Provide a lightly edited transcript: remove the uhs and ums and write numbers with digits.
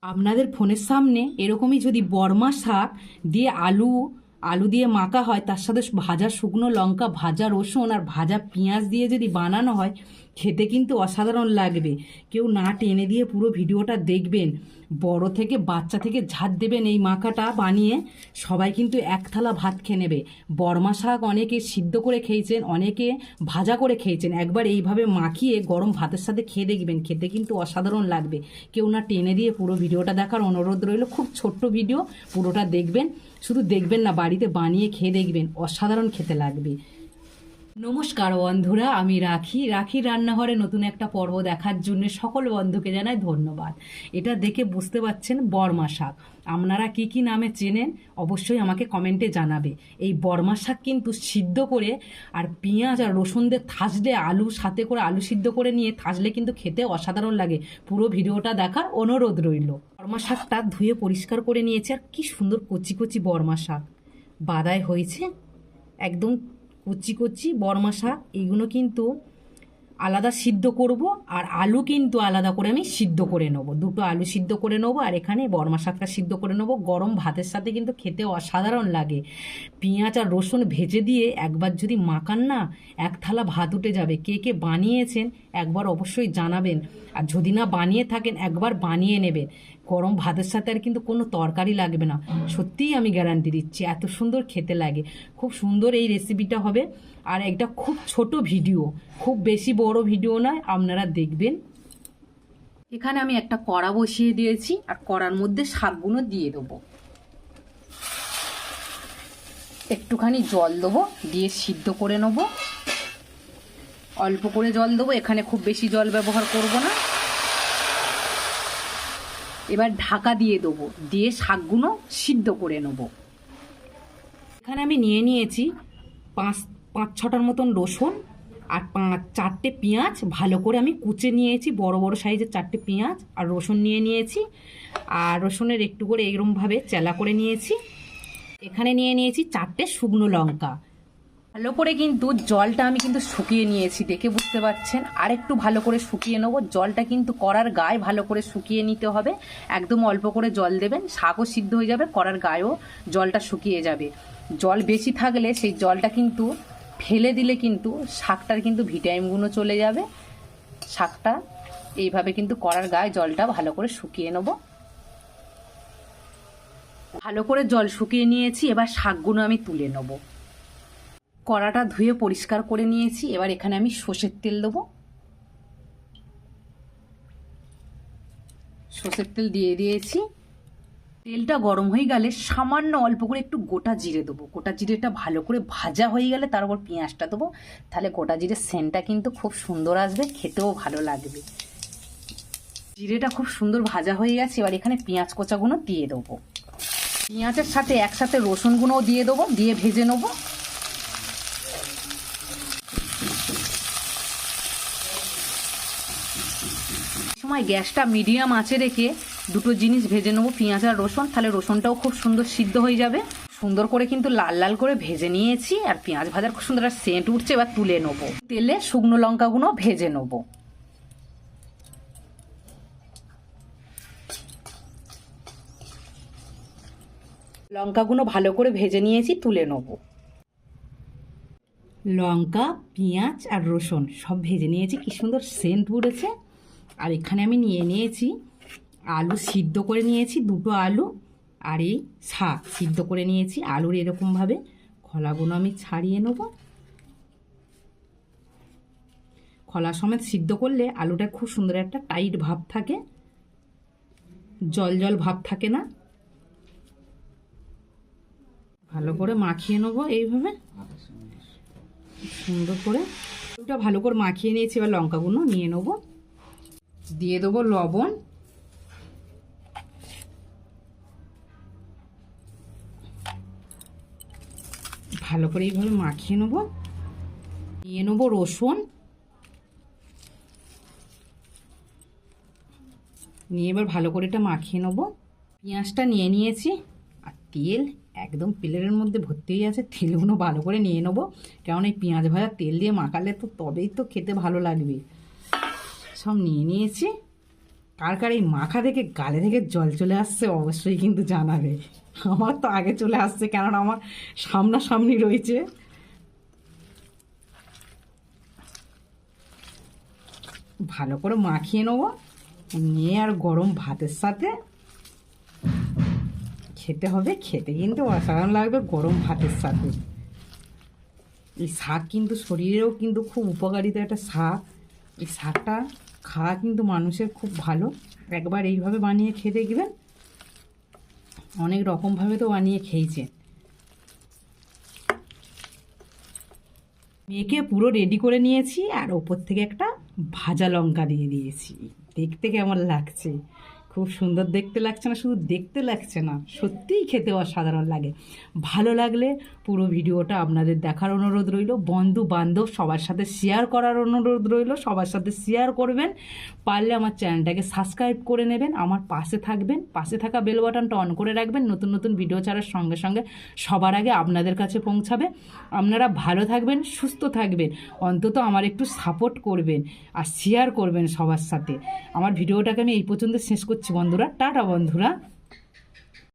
আপনাদের ফোনের সামনে এরকমই যদি বর্মা শাক দিয়ে আলু আলু দিয়ে মাখা হয়, তার সাথে ভাজা শুকনো লঙ্কা, ভাজা রসুন আর ভাজা পেঁয়াজ দিয়ে যদি বানানো হয়, খেতে কিন্তু অসাধারণ লাগবে। কেউ না টেনে দিয়ে পুরো ভিডিওটা দেখবেন। বড় থেকে বাচ্চা থেকে ঝাঁট দেবেন, এই মাখাটা বানিয়ে সবাই কিন্তু এক থালা ভাত খেয়ে নেবে। বর্মা শাক অনেকে সিদ্ধ করে খেয়েছেন, অনেকে ভাজা করে খেয়েছেন। একবার এইভাবে মাখিয়ে গরম ভাতের সাথে খেয়ে দেখবেন, খেতে কিন্তু অসাধারণ লাগবে। কেউ না টেনে দিয়ে পুরো ভিডিওটা দেখার অনুরোধ রইল। খুব ছোট্ট ভিডিও, পুরোটা দেখবেন। শুধু দেখবেন না, বাড়িতে বানিয়ে খেয়ে দেখবেন, অসাধারণ খেতে লাগবে। নমস্কার বন্ধুরা, আমি রাখির রান্নাঘরে নতুন একটা পর্ব দেখার জন্য সকল বন্ধুকে জানাই ধন্যবাদ। এটা দেখে বুঝতে পারছেন বর্মা শাক। আপনারা কি কি নামে চেনেন অবশ্যই আমাকে কমেন্টে জানাবে। এই বর্মা শাক কিন্তু সিদ্ধ করে আর পেঁয়াজ আর রসুন দিয়ে থাসলে, আলু সাথে করে আলু সিদ্ধ করে নিয়ে থাসলে কিন্তু খেতে অসাধারণ লাগে। পুরো ভিডিওটা দেখার অনুরোধ রইল। বর্মা শাকটা ধুয়ে পরিষ্কার করে নিয়েছি, আর কি সুন্দর কচি কচি বর্মা শাক বাদায় হয়েছে, একদম কচি কচি বর্মা শাক। এইগুলো কিন্তু আলাদা সিদ্ধ করব, আর আলু কিন্তু আলাদা করে আমি সিদ্ধ করে নেবো। দুটো আলু সিদ্ধ করে নেবো, আর এখানে বর্মা শাকটা সিদ্ধ করে নেবো। গরম ভাতের সাথে কিন্তু খেতে অসাধারণ লাগে। পেঁয়াজ আর রসুন ভেজে দিয়ে একবার যদি মাখান না, এক থালা ভাত উঠে যাবে। কে কে বানিয়েছেন একবার অবশ্যই জানাবেন, আর যদি না বানিয়ে থাকেন একবার বানিয়ে নেবেন। গরম ভাতের সাথে আর কিন্তু কোনো তরকারি লাগবে না, সত্যিই আমি গ্যারান্টি দিচ্ছি, এত সুন্দর খেতে লাগে। খুব সুন্দর এই রেসিপিটা হবে। আর একটা খুব ছোট ভিডিও, খুব বেশি বড় ভিডিও নয়, আপনারা দেখবেন। এখানে আমি একটা কড়া বসিয়ে দিয়েছি, আর কড়ার মধ্যে শাকগুলো দিয়ে দেবো। একটুখানি জল দেবো, দিয়ে সিদ্ধ করে নেবো। অল্প করে জল দেবো, এখানে খুব বেশি জল ব্যবহার করব না। এবার ঢাকা দিয়ে দেবো, দিয়ে শাকগুলো সিদ্ধ করে নেবো। এখানে আমি নিয়ে নিয়েছি পাঁচ ছটার মতন রসুন, আর চারটে পেঁয়াজ ভালো করে আমি কুচে নিয়েছি। বড় বড় সাইজের চারটে পেঁয়াজ আর রসুন নিয়ে নিয়েছি, আর রসুনের একটু করে এরকমভাবে চেলা করে নিয়েছি। এখানে নিয়ে নিয়েছি চারটে শুকনো লঙ্কা। ভালো করে কিন্তু জলটা আমি কিন্তু শুকিয়ে নিয়েছি, দেখে বুঝতে পারছেন। আর একটু ভালো করে শুকিয়ে নেবো। জলটা কিন্তু কড়ার গায়ে ভালো করে শুকিয়ে নিতে হবে। একদম অল্প করে জল দেবেন, শাকও সিদ্ধ হয়ে যাবে, কড়ার গায়েও জলটা শুকিয়ে যাবে। জল বেশি থাকলে সেই জলটা কিন্তু ফেলে দিলে কিন্তু শাকটার কিন্তু ভিটামিনগুলো চলে যাবে। শাকটা এইভাবে কিন্তু কড়ার গায়ে জলটা ভালো করে শুকিয়ে নেব। ভালো করে জল শুকিয়ে নিয়েছি, এবার শাকগুলো আমি তুলে নেব। কড়াটা ধুয়ে পরিষ্কার করে নিয়েছি। এবার এখানে আমি সর্ষের তেল দেবো। সর্ষের তেল দিয়ে দিয়েছি। তেলটা গরম হয়ে গেলে সামান্য অল্প করে একটু গোটা জিরে দেবো। গোটা জিরেটা ভালো করে ভাজা হয়ে গেলে তার উপর পেঁয়াজটা দেবো। তাহলে গোটা জিরের সেন্টটা কিন্তু খুব সুন্দর আসবে, খেতেও ভালো লাগবে। জিরেটা খুব সুন্দর ভাজা হয়ে গেছে। এবার এখানে পেঁয়াজ কোচাগুলো দিয়ে দেবো। পেঁয়াজের সাথে একসাথে রসুনগুলোও দিয়ে দেবো, দিয়ে ভেজে নেবো। সময় গ্যাসটা মিডিয়াম আঁচে রেখে দুটো জিনিস ভেজে নেবো, পেঁয়াজ আর রসুন। তাহলে রসুনটাও খুব সুন্দর সিদ্ধ হয়ে যাবে। সুন্দর করে কিন্তু লাল লাল করে ভেজে নিয়েছি, আর পেঁয়াজ ভাজার খুব সুন্দর সেন্ট উঠছে। এবার তুলে নেবো। তেলে শুকনো লঙ্কাগুলো ভেজে নেবো। লঙ্কাগুলো ভালো করে ভেজে নিয়েছি, তুলে নেবো। লঙ্কা, পেঁয়াজ আর রসুন সব ভেজে নিয়েছি, কি সুন্দর সেন্ট উঠেছে। আর এখানে আমি নিয়ে নিয়েছি আলু সিদ্ধ করে নিয়েছি, দুটো আলু, আর এই শাক সিদ্ধ করে নিয়েছি। আলুর এরকমভাবে খোলাগুলো আমি ছাড়িয়ে নেব। খোলা সমেত সিদ্ধ করলে আলুটা খুব সুন্দর একটা টাইট ভাব থাকে, জল জল ভাব থাকে না। ভালো করে মাখিয়ে নেবো এইভাবে সুন্দর করে। আলুটা ভালো করে মাখিয়ে নিয়েছি। এবার লঙ্কাগুলো নিয়ে নেবো, দিয়ে দেবো লবণ, ভালো করে এইভাবে মাখিয়ে নেবো। নিয়ে নেবো রসুন, নিয়ে এবার ভালো করে এটা মাখিয়ে নেবো। পেঁয়াজটা নিয়ে নিয়েছি, আর তেল একদম প্লেটের মধ্যে ভর্তি হয়ে আছে। তেলগুলো ভালো করে নিয়ে নেবো, কারণ এই পেঁয়াজ ভাজা তেল দিয়ে মাখালে তো তবেই তো খেতে ভালো লাগবে। সব নিয়ে নিয়েছি। কার কার এই মাখা দেখে গালে থেকে জল চলে আসছে অবশ্যই কিন্তু জানাবে। আমার তো আগে চলে আসছে, কেননা আমার সামনাসামনি রয়েছে। ভালো করে মাখিয়ে নেবো, নিয়ে আর গরম ভাতের সাথে খেতে হবে। খেতে কিন্তু অসাধারণ লাগবে গরম ভাতের সাথে। এই শাক কিন্তু শরীরেও কিন্তু খুব উপকারিতা একটা শাক। এই শাকটা খাওয়া কিন্তু মানুষের খুব ভালো। একবার এইভাবে বানিয়ে খেয়ে দেখবেন, অনেক রকমভাবে তো বানিয়ে খেয়েছে। মেখে পুরো রেডি করে নিয়েছি, আর ওপর থেকে একটা ভাজা লঙ্কা দিয়ে দিয়েছি। দেখতে কেমন লাগছে? খুব সুন্দর দেখতে লাগছে না? শুধু দেখতে লাগছে না, সত্যিই খেতে অসাধারণ লাগে। ভালো লাগলে পুরো ভিডিওটা আপনাদের দেখার অনুরোধ রইল, বন্ধু বান্ধব সবার সাথে শেয়ার করার অনুরোধ রইল, সবার সাথে শেয়ার করবেন। পারলে আমার চ্যানেলটাকে সাবস্ক্রাইব করে নেবেন, আমার পাশে থাকবেন, পাশে থাকা বেল বাটনটা অন করে রাখবেন। নতুন নতুন ভিডিও ছাড়ার সঙ্গে সঙ্গে সবার আগে আপনাদের কাছে পৌঁছাবে। আপনারা ভালো থাকবেন, সুস্থ থাকবেন, অন্তত আমার একটু সাপোর্ট করবেন আর শেয়ার করবেন সবার সাথে। আমার ভিডিওটাকে আমি এই পর্যন্ত শেষ করছি বন্ধুরা। টাটা বন্ধুরা।